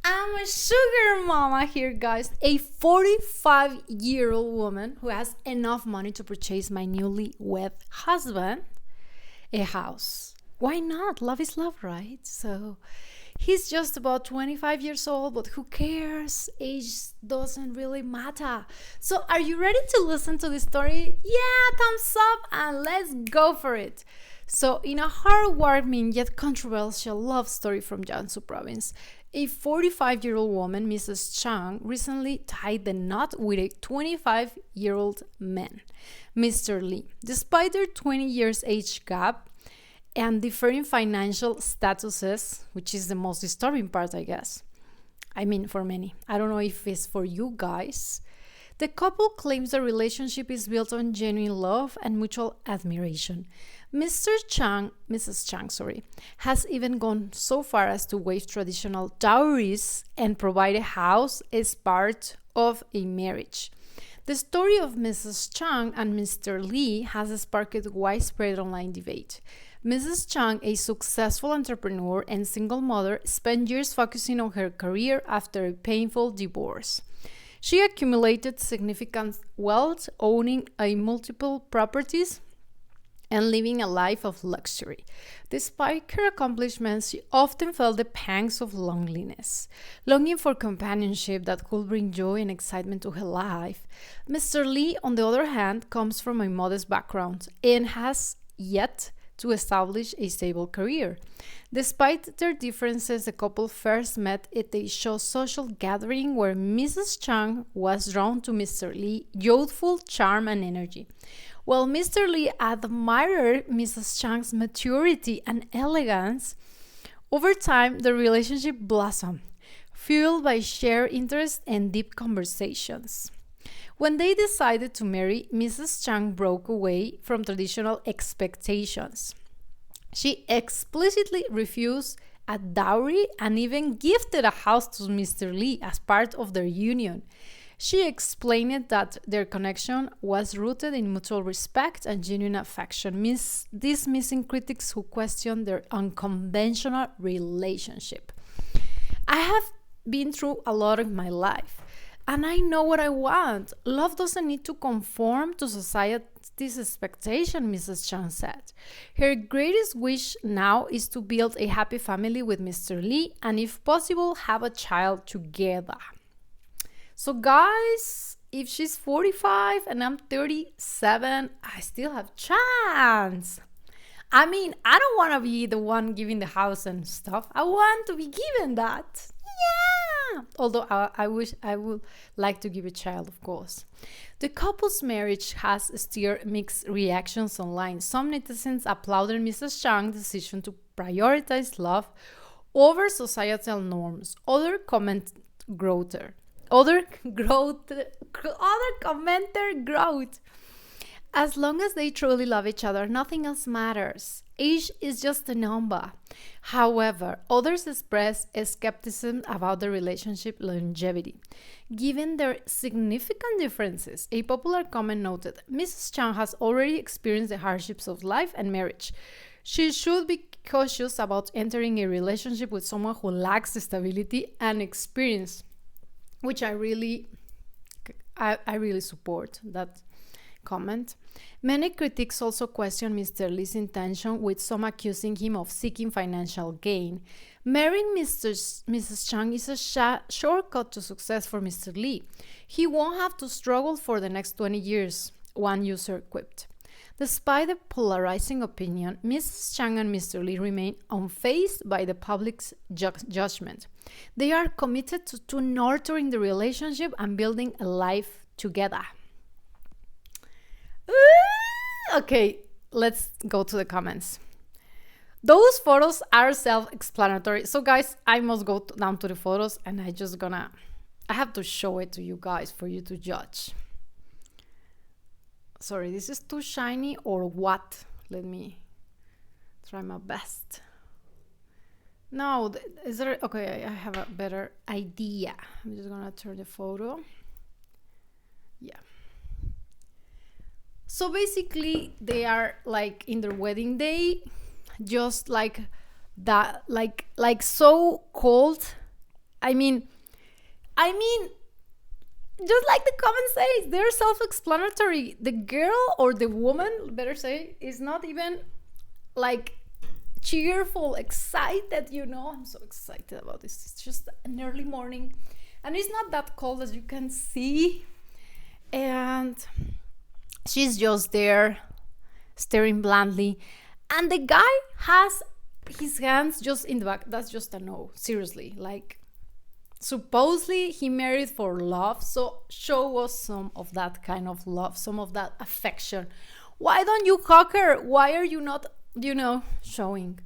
I'm a sugar mama here, guys. A 45-year-old woman who has enough money to purchase my newly wed husband a house. Why not? Love is love, right? So he's just about 25 years old, but who cares? Age doesn't really matter. So are you ready to listen to this story? Yeah, thumbs up and let's go for it. So in a heartwarming yet controversial love story from Jiangsu province, a 45-year-old woman, Mrs. Chang, recently tied the knot with a 25-year-old man, Mr. Lee. Despite their 20 years age gap and differing financial statuses, which is the most disturbing part, I guess. I mean, for many. I don't know if it's for you guys. The couple claims the relationship is built on genuine love and mutual admiration. Mrs. Chang, has even gone so far as to waive traditional dowries and provide a house as part of a marriage. The story of Mrs. Chang and Mr. Lee has sparked widespread online debate. Mrs. Chang, a successful entrepreneur and single mother, spent years focusing on her career after a painful divorce. She accumulated significant wealth, owning multiple properties and living a life of luxury. Despite her accomplishments, she often felt the pangs of loneliness, longing for companionship that could bring joy and excitement to her life. Mr. Lee, on the other hand, comes from a modest background and has yet to establish a stable career. Despite their differences, the couple first met at a social gathering where Mrs. Chang was drawn to Mr. Lee's youthful charm and energy. While Mr. Lee admired Mrs. Chang's maturity and elegance, over time the relationship blossomed, fueled by shared interests and deep conversations. When they decided to marry, Mrs. Chang broke away from traditional expectations. She explicitly refused a dowry and even gifted a house to Mr. Lee as part of their union. She explained that their connection was rooted in mutual respect and genuine affection, dismissing critics who questioned their unconventional relationship. I have been through a lot in my life, and I know what I want. Love doesn't need to conform to society's expectation, Mrs. Chan said. Her greatest wish now is to build a happy family with Mr. Lee and, if possible, have a child together. So guys, if she's 45 and I'm 37, I still have chance. I mean, I don't want to be the one giving the house and stuff. I want to be given that. Yeah. Although I wish I would like to give a child, of course. The couple's marriage has stirred mixed reactions online. Some netizens applauded Mrs. Chang's decision to prioritize love over societal norms. Other commenter growth. As long as they truly love each other, nothing else matters. Age is just a number. However, others express skepticism about the relationship longevity. Given their significant differences, a popular comment noted, Mrs. Chang has already experienced the hardships of life and marriage. She should be cautious about entering a relationship with someone who lacks stability and experience, which I really support that comment. Many critics also question Mr. Lee's intention, with some accusing him of seeking financial gain. Marrying Mrs. Chang is a shortcut to success for Mr. Lee. He won't have to struggle for the next 20 years, one user quipped. Despite the polarizing opinion, Mrs. Chang and Mr. Lee remain unfazed by the public's judgment. They are committed to nurturing the relationship and building a life together. Okay, let's go to the comments. Those photos are self-explanatory. So guys, I must go down to the photos and I have to show it to you guys for you to judge. Sorry, this is too shiny or what? Let me try my best. No, is there? Okay, I have a better idea. I'm just gonna turn the photo. Yeah. So basically, they are like in their wedding day, just like that, like so cold I mean, I mean, just like the comment says, they're self-explanatory. The girl, or the woman, better say, is not even like cheerful, excited, I'm so excited about this. It's just an early morning and it's not that cold, as you can see, and she's just there staring blandly, and the guy has his hands just in the back. That's just a no, seriously. Like, supposedly he married for love, so show us some of that kind of love, some of that affection. Why don't you hug her? Why are you not, showing?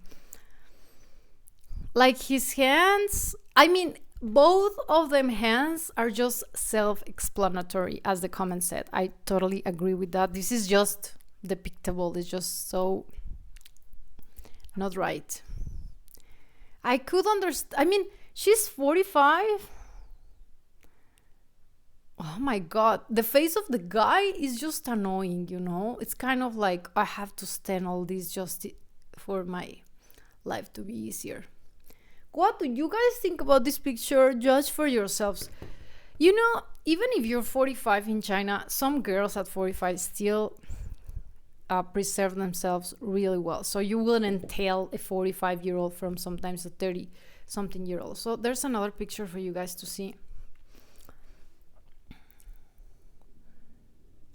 Like, his hands, I mean, both of them hands are just self-explanatory, as the comment said. I totally agree with that. This is just depictable. It's just so not right. I could understand. I mean, she's 45. Oh my God. The face of the guy is just annoying, It's kind of like, I have to stand all this just for my life to be easier. What do you guys think about this picture? Judge for yourselves. Even if you're 45 in China, some girls at 45 still preserve themselves really well. So you wouldn't tell a 45-year-old from sometimes a 30-something-year-old. So there's another picture for you guys to see.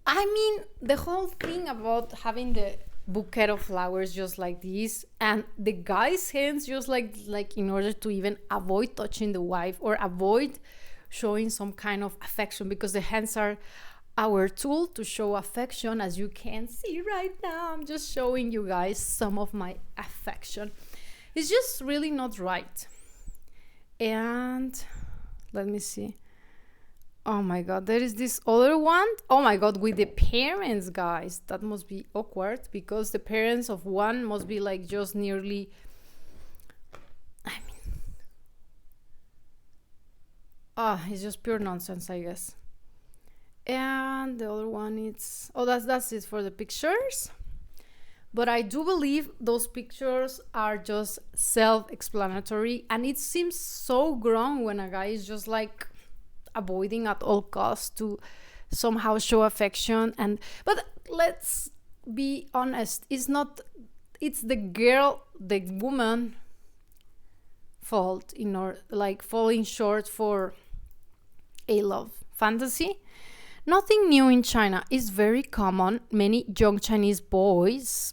I mean, the whole thing about having the bouquet of flowers just like this, and the guy's hands just like in order to even avoid touching the wife or avoid showing some kind of affection, because the hands are our tool to show affection. As you can see right now, I'm just showing you guys some of my affection. It's just really not right. And let me see. Oh my God, there is this other one. Oh my God, with the parents, guys. That must be awkward, because the parents of one must be like just nearly, it's just pure nonsense, I guess. And the other one, that's it for the pictures. But I do believe those pictures are just self-explanatory, and it seems so grown when a guy is just like avoiding at all costs to somehow show affection. But let's be honest, it's the woman fault like falling short for a love fantasy. Nothing new in China. It's very common. Many young Chinese boys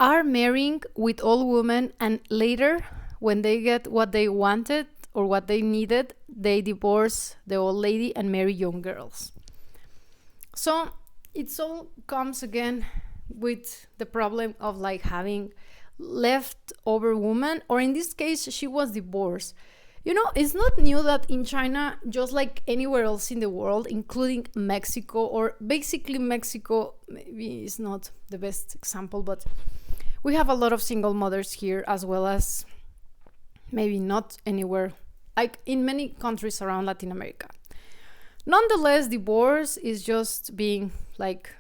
are marrying with old women, and later, when they get what they wanted or what they needed, they divorce the old lady and marry young girls. So it all comes again with the problem of like having leftover woman, or in this case, she was divorced. It's not new that in China, just like anywhere else in the world, including Mexico, or basically Mexico, maybe it's not the best example, but we have a lot of single mothers here, as well as maybe not anywhere, like in many countries around Latin America. Nonetheless, divorce is just being like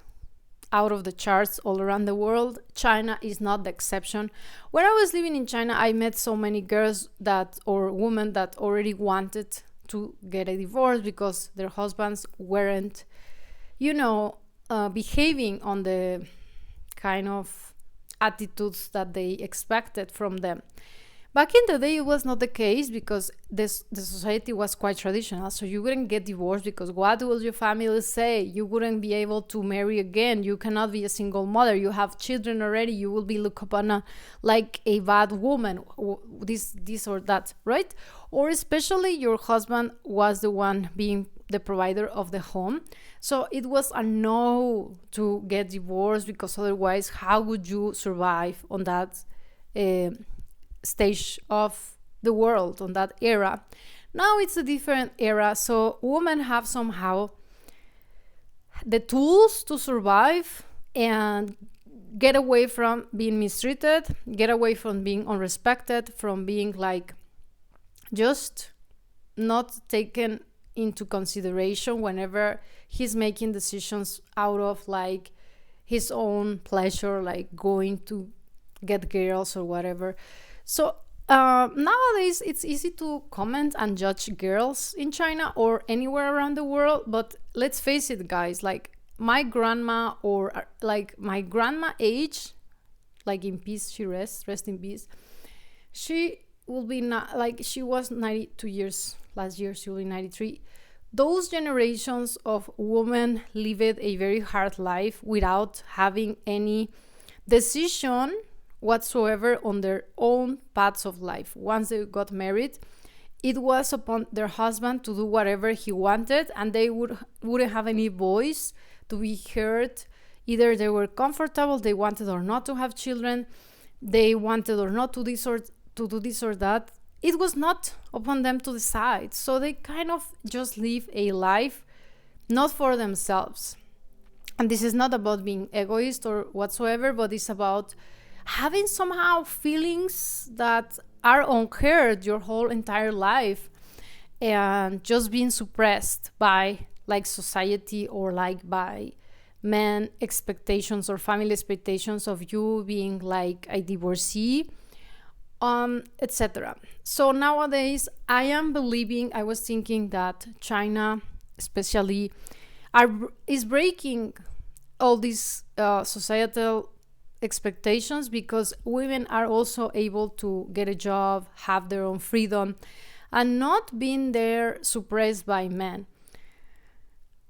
out of the charts all around the world. China is not the exception. When I was living in China, I met so many girls or women that already wanted to get a divorce because their husbands weren't, behaving on the kind of attitudes that they expected from them. Back in the day, it was not the case, because the society was quite traditional. So you wouldn't get divorced because what will your family say? You wouldn't be able to marry again. You cannot be a single mother. You have children already. You will be looked upon like a bad woman, this or that, right? Or especially your husband was the one being the provider of the home. So it was a no to get divorced, because otherwise, how would you survive on that stage of the world, on that era? Now it's a different era, so women have somehow the tools to survive and get away from being mistreated, get away from being unrespected, from being like just not taken into consideration whenever he's making decisions out of like his own pleasure, like going to get girls or whatever. So Nowadays it's easy to comment and judge girls in China or anywhere around the world, but let's face it, guys, like my grandma, or like my grandma age, like in peace, she rest in peace, she will be not like, she was 92 years last year, she will be 93. Those generations of women lived a very hard life without having any decision whatsoever on their own paths of life. Once they got married, it was upon their husband to do whatever he wanted, and they wouldn't have any voice to be heard. Either they were comfortable, they wanted or not to have children, they wanted or not to do this or that. It was not upon them to decide. So they kind of just live a life not for themselves. And this is not about being egoist or whatsoever, but it's about having somehow feelings that are unheard your whole entire life, and just being suppressed by like society, or like by men expectations or family expectations of you being like a divorcee, etc. So nowadays I was thinking that China especially is breaking all these societal expectations, because women are also able to get a job, have their own freedom, and not being there suppressed by men.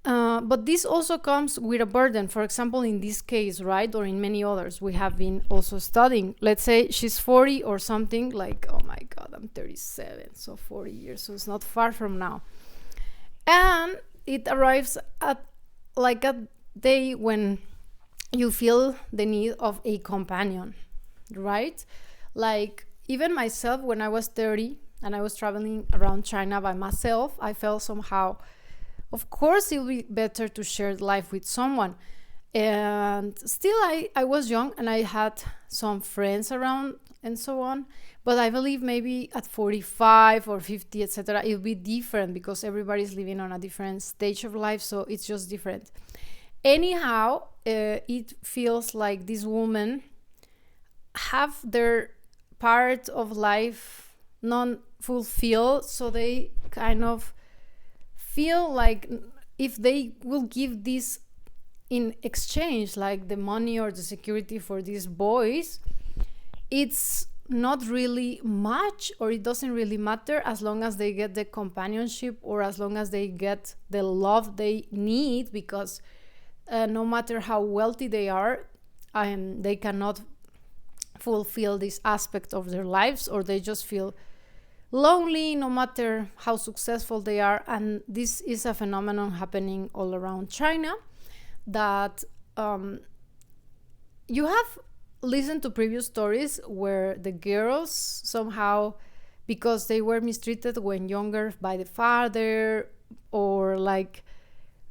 But this also comes with a burden. For example, in this case, right, or in many others, we have been also studying. Let's say she's 40 or something, like, oh my God, I'm 37, so 40 years, so it's not far from now. And it arrives at like a day when you feel the need of a companion, right? Like even myself, when I was 30 and I was traveling around China by myself, I felt somehow, of course, it would be better to share life with someone. And still, I was young and I had some friends around and so on. But I believe maybe at 45 or 50, etc., it'll be different, because everybody's living on a different stage of life. So it's just different. Anyhow, it feels like these women have their part of life non-fulfilled, so they kind of feel like if they will give this in exchange, like the money or the security for these boys, it's not really much, or it doesn't really matter, as long as they get the companionship, or as long as they get the love they need, because no matter how wealthy they are, they cannot fulfill this aspect of their lives, or they just feel lonely no matter how successful they are. And this is a phenomenon happening all around China, that you have listened to previous stories where the girls somehow, because they were mistreated when younger by the father, or like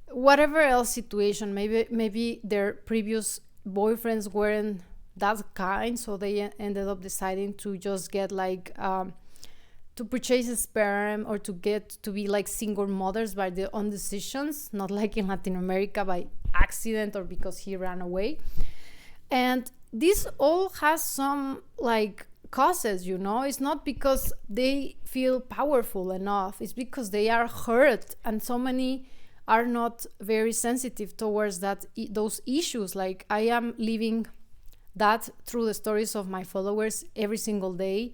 whatever else situation, maybe their previous boyfriends weren't that kind, so they ended up deciding to just get like to purchase a sperm, or to get to be like single mothers by their own decisions, not like in Latin America by accident or because he ran away. And this all has some like causes, it's not because they feel powerful enough, it's because they are hurt, and so many are not very sensitive towards those issues. Like I am living that through the stories of my followers every single day.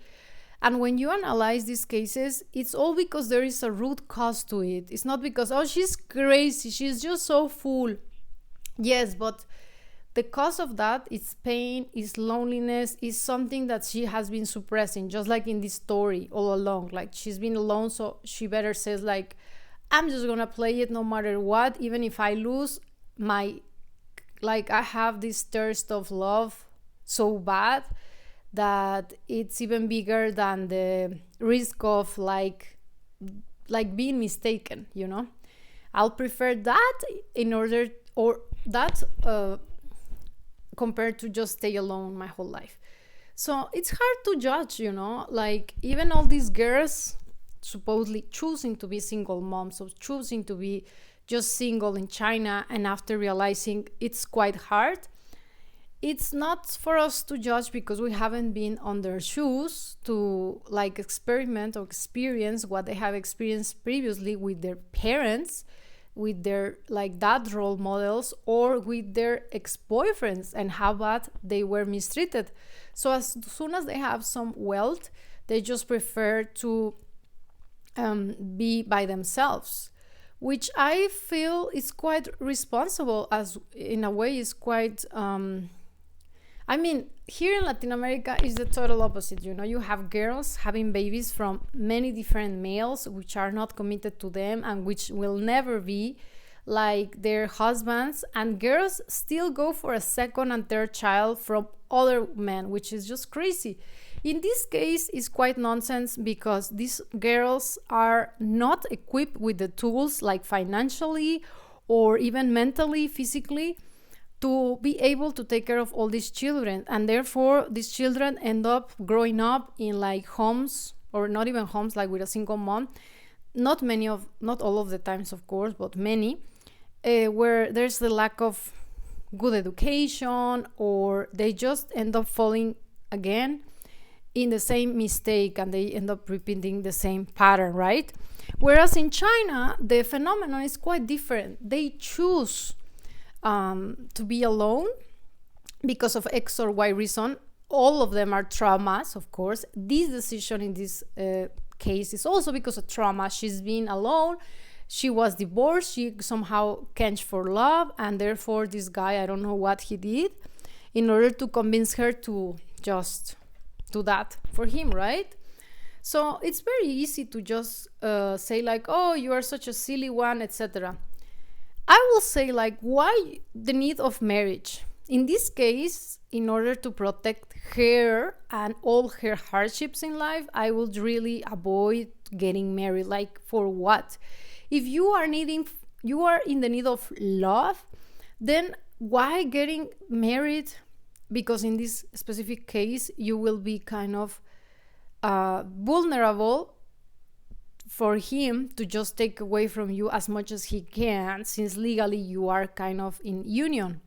And when you analyze these cases, it's all because there is a root cause to it. It's not because, oh, she's crazy, she's just so full. Yes, but the cause of that is pain, is loneliness, is something that she has been suppressing, just like in this story all along. Like she's been alone, so she better says like, I'm just gonna play it no matter what, even if I lose I have this thirst of love so bad that it's even bigger than the risk of like being mistaken, I'll prefer that compared to just stay alone my whole life. So it's hard to judge, like even all these girls supposedly choosing to be single moms, or choosing to be just single in China, and after realizing it's quite hard, it's not for us to judge because we haven't been on their shoes to like experiment or experience what they have experienced previously with their parents, with their like dad role models, or with their ex-boyfriends, and how bad they were mistreated. So as soon as they have some wealth, they just prefer to be by themselves, which I feel is quite responsible, as in a way is quite I mean, here in Latin America is the total opposite. You have girls having babies from many different males which are not committed to them and which will never be like their husbands, and girls still go for a second and third child from other men, which is just crazy. In this case, it's quite nonsense because these girls are not equipped with the tools, like financially or even mentally, physically, to be able to take care of all these children. And therefore, these children end up growing up in like homes, or not even homes, like with a single mom. Not all of the times, of course, but many, where there's the lack of good education, or they just end up falling again in the same mistake and they end up repeating the same pattern, right? Whereas in China, the phenomenon is quite different. They choose to be alone because of X or Y reason. All of them are traumas, of course. This decision in this case is also because of trauma. She's been alone. She was divorced. She somehow quenched for love. And therefore, this guy, I don't know what he did in order to convince her to just do that for him, right? So it's very easy to just say like, oh, you are such a silly one, etc. I will say like, why the need of marriage? In this case, in order to protect her and all her hardships in life, I would really avoid getting married. Like, for what? If you are in the need of love, then why getting married? Because in this specific case, you will be kind of vulnerable for him to just take away from you as much as he can, since legally you are kind of in union.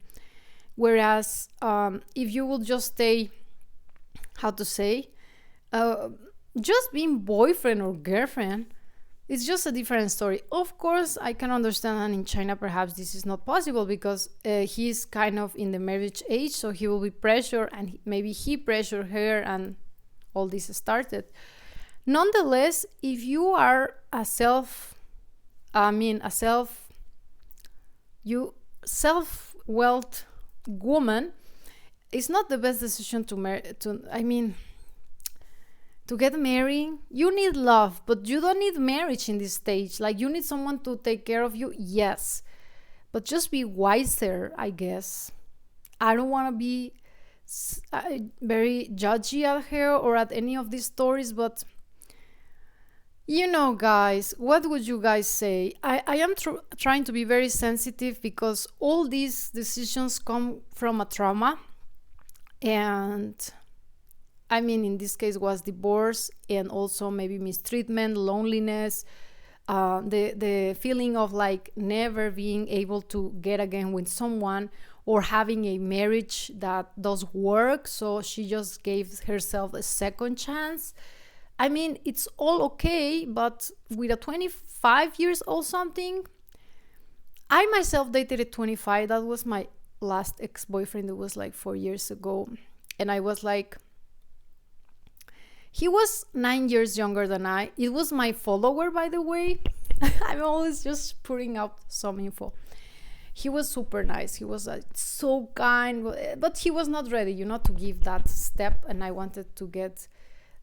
Whereas if you will just stay, just being boyfriend or girlfriend, it's just a different story. Of course, I can understand, and in China perhaps this is not possible because he's kind of in the marriage age, so he will be pressured, and maybe he pressured her, and all this started. Nonetheless, if you are a self-wealth woman, it's not the best decision to get married. You need love, but you don't need marriage in this stage. Like, you need someone to take care of you, yes, but just be wiser, I guess. I don't want to be very judgy at her or at any of these stories, but guys, what would you guys say? I am trying to be very sensitive because all these decisions come from a trauma. And I mean, in this case was divorce, and also maybe mistreatment, loneliness, the feeling of like never being able to get again with someone, or having a marriage that does work. So she just gave herself a second chance. I mean, it's all okay, but with a 25 years old something, I myself dated at 25. That was my last ex-boyfriend. It was like 4 years ago. And I was like, he was 9 years younger than I. It was my follower, by the way. I'm always just putting out some info. He was super nice. He was so kind, but he was not ready, to give that step. And I wanted to get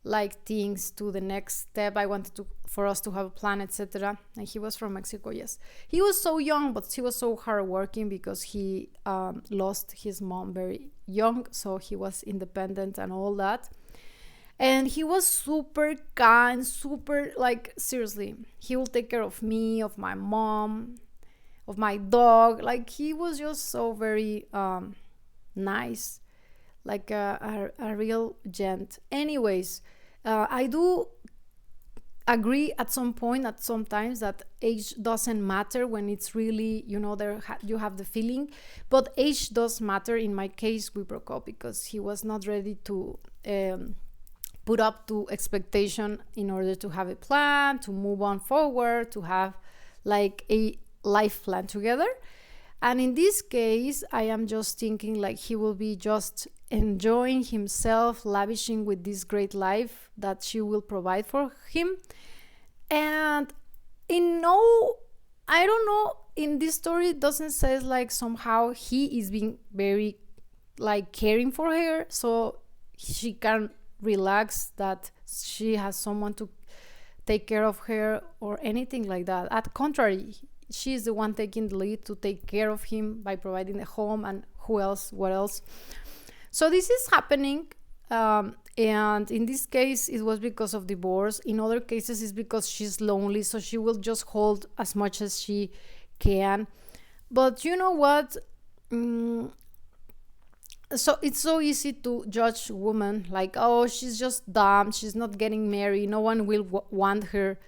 like things to the next step. I wanted for us to have a plan, etc. And he was from Mexico. Yes, he was so young, but he was so hardworking because he lost his mom very young, so he was independent and all that. And he was super kind, super, like, seriously, he will take care of me, of my mom, of my dog. Like, he was just so very nice, like a real gent. Anyways, I do agree at some point, at sometimes, that age doesn't matter when it's really, you have the feeling. But age does matter. In my case, we broke up because he was not ready to put up to expectation in order to have a plan, to move on forward, to have like a life plan together. And in this case, I am just thinking like he will be just enjoying himself, lavishing with this great life that she will provide for him. And I don't know, in this story it doesn't say like somehow he is being very like caring for her, so she can relax that she has someone to take care of her or anything like that. At contrary, she is the one taking the lead to take care of him by providing a home, and what else. So this is happening, and in this case it was because of divorce. In other cases it's because she's lonely, so she will just hold as much as she can. But you know what, so it's so easy to judge women like, oh, she's just dumb, she's not getting married, no one will want her.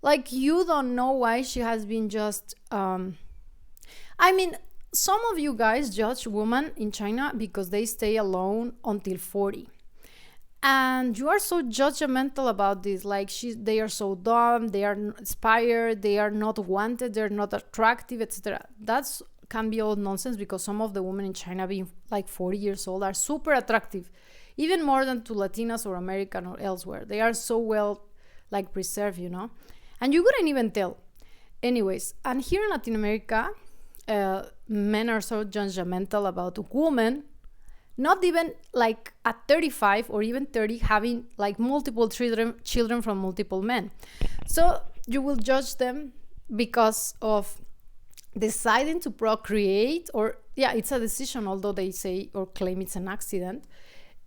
Like, you don't know why she has been just I mean, some of you guys judge women in China because they stay alone until 40, and you are so judgmental about this, like they are so dumb, they are not inspired, they are not wanted, they're not attractive, etc. That's can be all nonsense, because some of the women in China being like 40 years old are super attractive, even more than to Latinas or American or elsewhere. They are so well like preserved, and you couldn't even tell. Anyways, and here in Latin America, men are so judgmental about women, not even like at 35 or even 30, having like multiple children from multiple men. So you will judge them because of deciding to procreate, or it's a decision, although they say or claim it's an accident,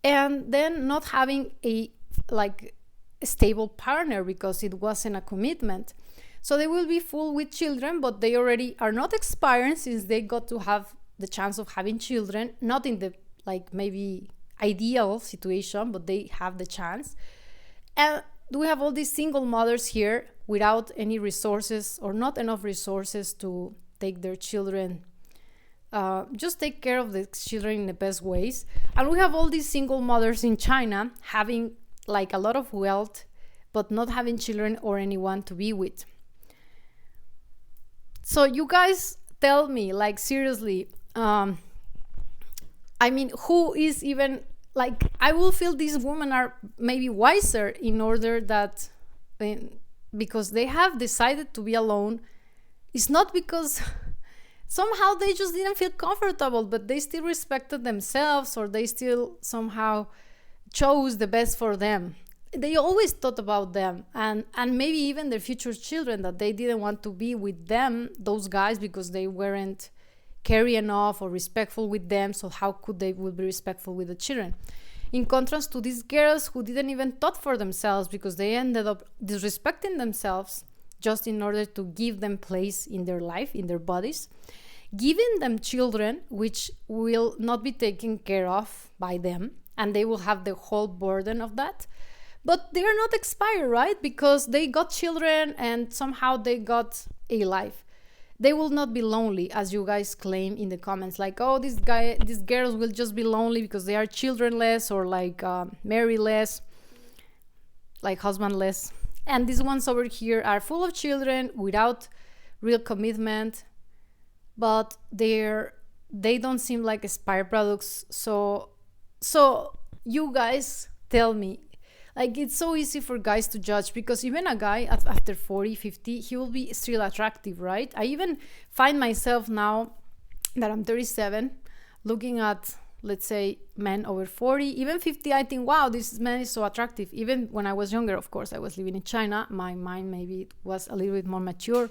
and then not having a like a stable partner because it wasn't a commitment. So they will be full with children, but they already are not expiring since they got to have the chance of having children, not in the like maybe ideal situation, but they have the chance. And we have all these single mothers here without any resources or not enough resources to take their children, just take care of the children in the best ways. And we have all these single mothers in China having like a lot of wealth, but not having children or anyone to be with. So you guys tell me, like, seriously, I mean, who is even like, I will feel these women are maybe wiser in order that because they have decided to be alone. It's not because somehow they just didn't feel comfortable, but they still respected themselves, or they still somehow chose the best for them. They always thought about them and maybe even their future children, that they didn't want to be with them, those guys, because they weren't caring enough or respectful with them. So how could they would be respectful with the children? In contrast to these girls who didn't even thought for themselves, because they ended up disrespecting themselves just in order to give them place in their life, in their bodies, giving them children which will not be taken care of by them, and they will have the whole burden of that. But they are not expired, right? Because they got children and somehow they got a life. They will not be lonely, as you guys claim in the comments, like, oh, these girls will just be lonely because they are childrenless, or like marryless, like husbandless. And these ones over here are full of children without real commitment, but they don't seem like expired products. So you guys tell me, like, it's so easy for guys to judge, because even a guy after 40, 50, he will be still attractive, right? I even find myself now that I'm 37, looking at, let's say, men over 40, even 50, I think, wow, this man is so attractive. Even when I was younger, of course, I was living in China, my mind maybe was a little bit more mature.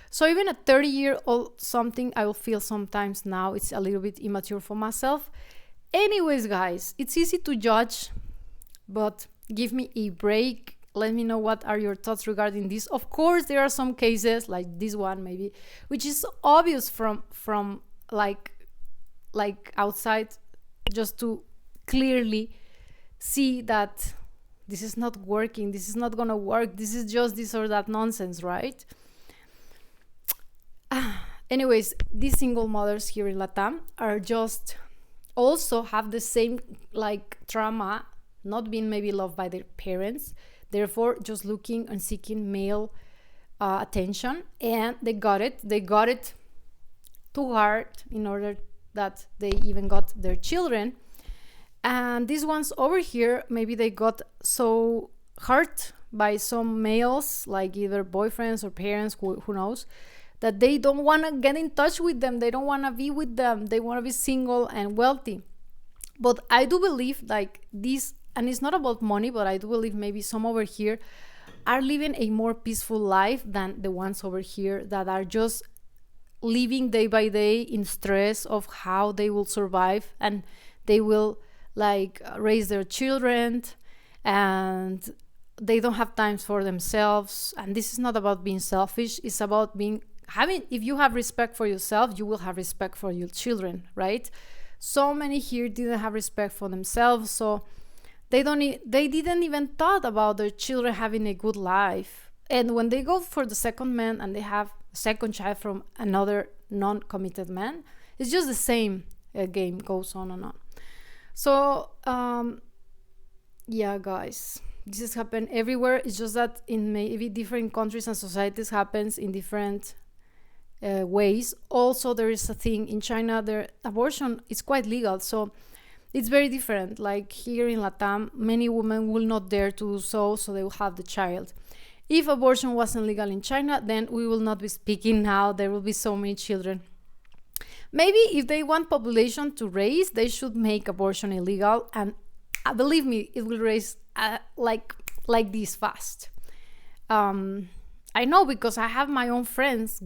So even at 30-year-old something, I will feel sometimes now it's a little bit immature for myself. Anyways, guys, it's easy to judge, but give me a break. Let me know what are your thoughts regarding this. Of course, there are some cases like this one maybe, which is obvious from like outside, just to clearly see that this is not working, this is not gonna work, this is just this or that nonsense, right? Anyways, these single mothers here in Latam are just also have the same like trauma, not being maybe loved by their parents, therefore just looking and seeking male attention, and they got it too hard in order that they even got their children. And these ones over here, maybe they got so hurt by some males, like either boyfriends or parents, who knows, that they don't want to get in touch with them, they don't want to be with them, they want to be single and wealthy. But I do believe like this, and it's not about money, but I do believe maybe some over here are living a more peaceful life than the ones over here that are just living day by day in stress of how they will survive and they will like raise their children, and they don't have time for themselves. And this is not about being selfish, it's about if you have respect for yourself, you will have respect for your children, right? So many here didn't have respect for themselves, so they didn't even thought about their children having a good life. And when they go for the second man and they have a second child from another non-committed man, it's just the same game goes on and on. So yeah, guys, this has happened everywhere. It's just that in maybe different countries and societies happens in different ways. Also, there is a thing in China, their abortion is quite legal, so it's very different. Like here in Latam, many women will not dare to do so they will have the child. If abortion wasn't legal in China, then we will not be speaking now. There will be so many children. Maybe if they want population to raise, they should make abortion illegal, and believe me, it will raise like this fast. I know, because I have my own friends